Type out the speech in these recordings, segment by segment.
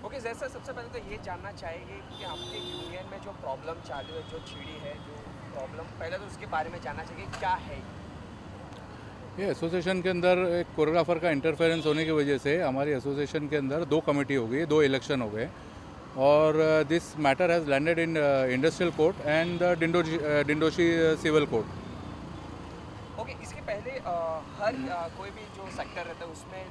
Okay जैसा सबसे पहले तो ये जानना चाहेंगे कि आपके यूनियन में जो प्रॉब्लम चालू है, जो छिड़ी है, जो प्रॉब्लम, पहले तो उसके बारे में जानना चाहिए क्या है ये? ये एसोसिएशन के अंदर एक कोरियोग्राफर का इंटरफेरेंस होने की वजह से हमारी एसोसिएशन के अंदर दो कमेटी हो गई, दो इलेक्शन हो गए और this matter has landed in industrial court and the Dindoshi civil court. Okay इसके पहले हर कोई भी जो सेक्टर रहता है उसमें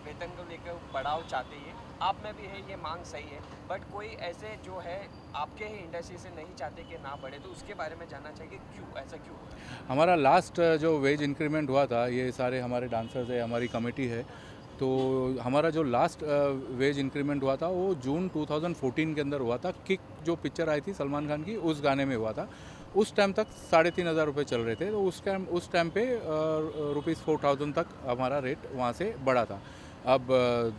वेतन को लेकर बढ़ाव चाहते हैं, आप में भी है ये मांग सही है, बट कोई ऐसे जो है आपके ही इंडस्ट्री से नहीं चाहते कि ना बढ़े, तो उसके बारे में जानना चाहिए क्यों ऐसा क्यों हो रहा है? हमारा लास्ट जो वेज इंक्रीमेंट हुआ था, ये सारे हमारे डांसर्स है, हमारी कमेटी है, तो हमारा जो लास्ट वेज इंक्रीमेंट हुआ था वो जून 2014 के अंदर हुआ था। किक जो पिक्चर आई थी सलमान खान की, उस गाने में हुआ था। उस टाइम तक 3,500 रुपये चल रहे थे, तो उस टाइम पे ₹4,000 तक हमारा रेट वहाँ से बढ़ा था। अब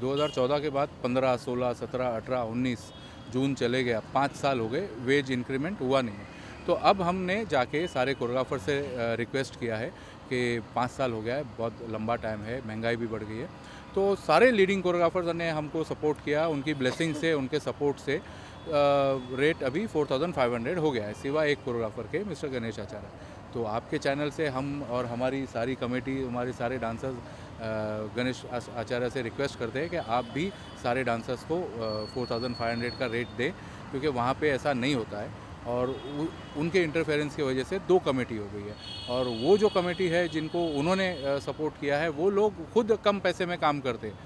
2014 के बाद 15, 16, 17, 18, 19 जून चले गया, 5 साल हो गए, वेज इंक्रीमेंट हुआ नहीं है। तो अब हमने जाके सारे कोरियोग्राफर से रिक्वेस्ट किया है कि 5 साल हो गया है, बहुत लंबा टाइम है, महंगाई भी बढ़ गई है। तो सारे लीडिंग कोरियोग्राफर्स ने हमको सपोर्ट किया, उनकी ब्लेसिंग से, उनके सपोर्ट से रेट अभी 4,500 हो गया है, सिवा एक कोरियोग्राफर के, मिस्टर गणेश आचार्य। तो आपके चैनल से हम और हमारी सारी कमेटी, हमारे सारे डांसर्स गणेश आचार्य से रिक्वेस्ट करते हैं कि आप भी सारे डांसर्स को 4,500 का रेट दें, क्योंकि वहाँ पे ऐसा नहीं होता है और उनके इंटरफेरेंस की वजह से दो कमेटी हो गई है। और वो जो कमेटी है जिनको उन्होंने सपोर्ट किया है, वो लोग खुद कम पैसे में काम करते हैं।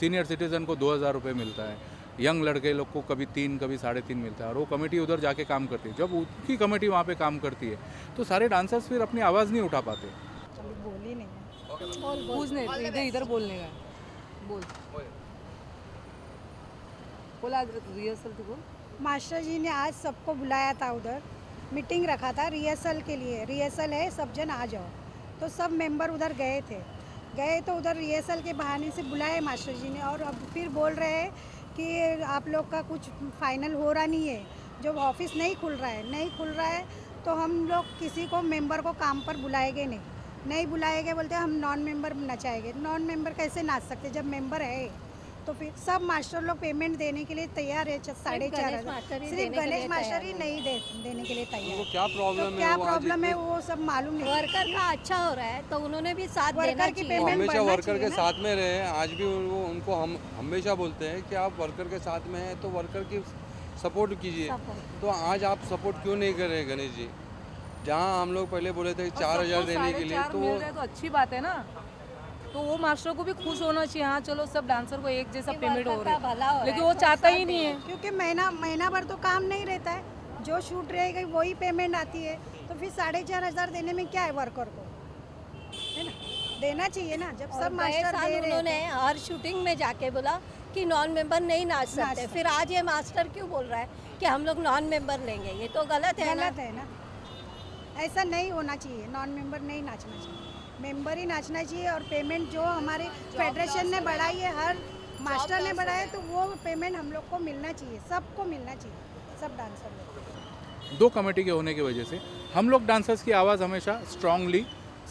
सीनियर सिटीज़न को 2,000 रुपये मिलता है, यंग लड़के लोग को कभी 3, कभी 3.5 मिलता है, और वो कमेटी उधर जाके काम करती है। जब उनकी कमेटी वहाँ पे काम करती है तो सारे डांसर्स फिर अपनी आवाज़ नहीं उठा पाते। अभी बोल ही नहीं है। पूछ नहीं, इधर इधर बोलने का है। बोल बोला रिहर्सल तो बोल। मास्टर जी ने आज सबको बुलाया था, उधर मीटिंग रखा था रिहर्सल के लिए। रिहर्सल है, सब जन आ जाओ। तो सब मेंबर उधर गए तो उधर रिहर्सल के बहाने से बुलाए मास्टर जी ने, और अब फिर बोल रहे हैं कि आप लोग का कुछ फाइनल हो रहा नहीं है, जब ऑफिस नहीं खुल रहा है तो हम लोग किसी को मेंबर को काम पर बुलाएंगे नहीं बुलाएंगे। बोलते हम नॉन मेंबर नचाएंगे। नॉन मेंबर कैसे नाच सकते जब मेंबर है? तो फिर सब मास्टर लोग पेमेंट देने के लिए तैयार है, 4,500। सिर्फ गणेश मास्टर ही नहीं देने के लिए तैयार। उनको क्या प्रॉब्लम तो है? क्या वो आज प्रॉब्लम है वो सब मालूम नहीं। वर्कर का अच्छा हो रहा है तो उन्होंने भी साथ देना वर्कर की चाहिए। वो पेमेंट हमेशा बढ़ना वर्कर चाहिए के ना। साथ में रहे हैं। आज भी वो उनको हम हमेशा बोलते हैं कि आप वर्कर के साथ में हैं तो वर्कर की सपोर्ट कीजिए। तो आज आप सपोर्ट क्यों नहीं कर रहे गणेश जी? जहाँ हम लोग पहले बोले थे 4,000 देने के लिए, 4,500 तो मिल रहा है तो अच्छी बात है ना। तो वो मास्टर को भी खुश होना चाहिए, हाँ चलो सब डांसर को एक जैसा पेमेंट हो रहा है, लेकिन वो चाहता ही नहीं है। क्योंकि महीना भर तो काम नहीं रहता है, जो शूट रहेगी वही पेमेंट आती है। तो फिर 4,500 देने में क्या है वर्कर को, है ना? देना चाहिए ना, जब सब मास्टर दे रहे उन्होंने हैं। हर शूटिंग में जाके बोला कि नॉन मेंबर नहीं नाच सकते। फिर आज ये मास्टर क्यों बोल रहा है कि हम लोग नॉन मेंबर लेंगे? ये तो गलत है ना। गलत है ना, ऐसा नहीं होना चाहिए। नॉन मेंबर नहीं नाचना चाहिए, मेंबर ही नाचना चाहिए। और पेमेंट जो हमारे फेडरेशन ने बढ़ाई है, हर मास्टर ने बढ़ाया, तो वो पेमेंट हम लोग को मिलना चाहिए, सबको मिलना चाहिए, सब डांसर लोग। दो कमेटी के होने की वजह से हम लोग डांसर्स की आवाज़ हमेशा स्ट्रांगली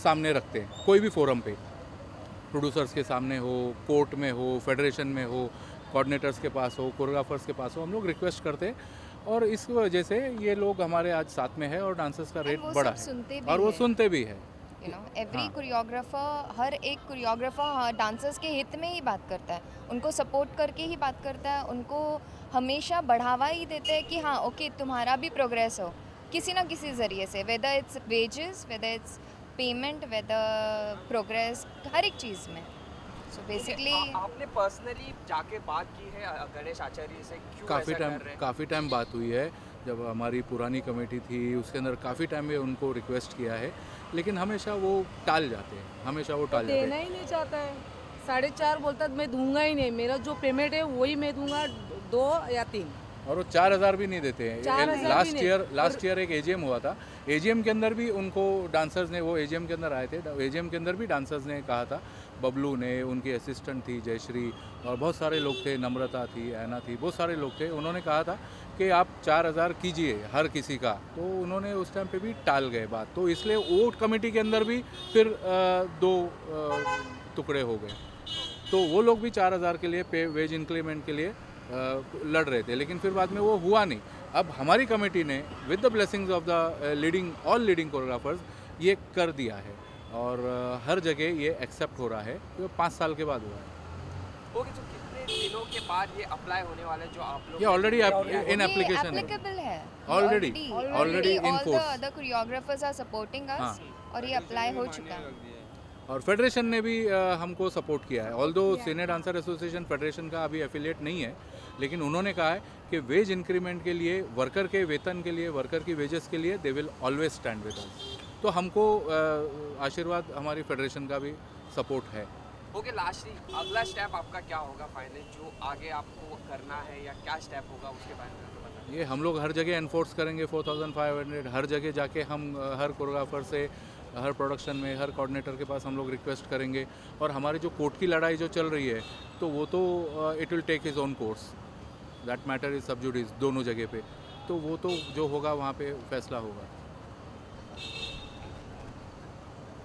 सामने रखते हैं, कोई भी फोरम पे, प्रोड्यूसर्स के सामने हो, कोर्ट में हो, फेडरेशन में हो, कोऑर्डिनेटर्स के पास हो, कोरियोग्राफर्स के पास हो, हम लोग रिक्वेस्ट करते हैं। और इस वजह से ये लोग हमारे आज साथ में है और डांसर्स का रेट बढ़ा है, और वो सुनते भी है। एवरी हाँ। कोरियोग्राफर, हर एक कोरियोग्राफर डांसर्स के हित में ही बात करता है, उनको सपोर्ट करके ही बात करता है, उनको हमेशा बढ़ावा ही देते हैं कि हाँ ओके तुम्हारा भी प्रोग्रेस हो किसी ना किसी ज़रिए से, whether it's wages, whether it's payment, whether progress, हर एक चीज़ में। सो बेसिकली आपने पर्सनली जाके बात की है गणेश आचार्य से, क्यों ऐसा कर रहे हैं? काफ़ी टाइम बात हुई है। जब हमारी पुरानी कमेटी थी उसके अंदर काफ़ी टाइम में उनको रिक्वेस्ट किया है, लेकिन हमेशा वो टाल जाते हैं, हमेशा वो टाल जाते देना हैं। ही नहीं चाहता है। 4,500 बोलता है, मैं दूंगा ही नहीं, मेरा जो पेमेंट है वही मैं दूंगा, 2 या 3। और वो 4,000 भी नहीं देते हैं। 4,000 भी लास्ट नहीं। ईयर एक एजीएम हुआ था, एजीएम के अंदर भी उनको डांसर्स ने, वो एजीएम के अंदर आए थे, एजीएम के अंदर भी डांसर्स ने कहा था, बबलू ने, उनकी असिस्टेंट थी जयश्री, और बहुत सारे लोग थे, नम्रता थी, ऐना थी, बहुत सारे लोग थे, उन्होंने कहा था कि आप 4,000 कीजिए हर किसी का। तो उन्होंने उस टाइम पे भी टाल गए बात, तो इसलिए वो कमेटी के अंदर भी फिर 2 टुकड़े हो गए। तो वो लोग भी 4,000 के लिए पे वेज इंक्रीमेंट के लिए लड़ रहे थे, लेकिन फिर बाद में वो हुआ नहीं। अब हमारी कमेटी ने with the blessings of the all leading choreographers ये कर दिया है और हर जगह ये एक्सेप्ट हो रहा है। तो 5 साल के बाद हुआ है। ओके, तो कितने दिनों के बाद ये अप्लाई होने वाला है जो आप लोग ये ऑलरेडी इन एप्लीकेशन है, एप्लीकेबल है Already in all force. The choreographers are supporting us और ये अप्लाई हो चुका है। और फेडरेशन ने भी हमको सपोर्ट किया है। Although senior dancer association federation का अभी एफिलिएट नहीं है, लेकिन उन्होंने कहा है कि वेज इंक्रीमेंट के लिए, वर्कर के वेतन के लिए, वर्कर की वेजेस के लिए they will always stand with us. तो हमको आशीर्वाद हमारी फेडरेशन का भी सपोर्ट है। ओके, लास्टली अगला स्टेप आपका क्या होगा फाइनल, जो आगे आपको करना है या क्या स्टेप होगा उसके बारे में हमें बताइए। ये हम लोग हर जगह एनफोर्स करेंगे 4500, हर जगह जाके हम हर कोरियोग्राफर से, हर प्रोडक्शन में, हर कोऑर्डिनेटर के पास हम लोग रिक्वेस्ट करेंगे। और हमारी जो कोर्ट की लड़ाई जो चल रही है, तो वो तो it will take his own course, that matter is sub judice दोनों जगह पे। तो वो तो जो होगा वहाँ पे फैसला होगा।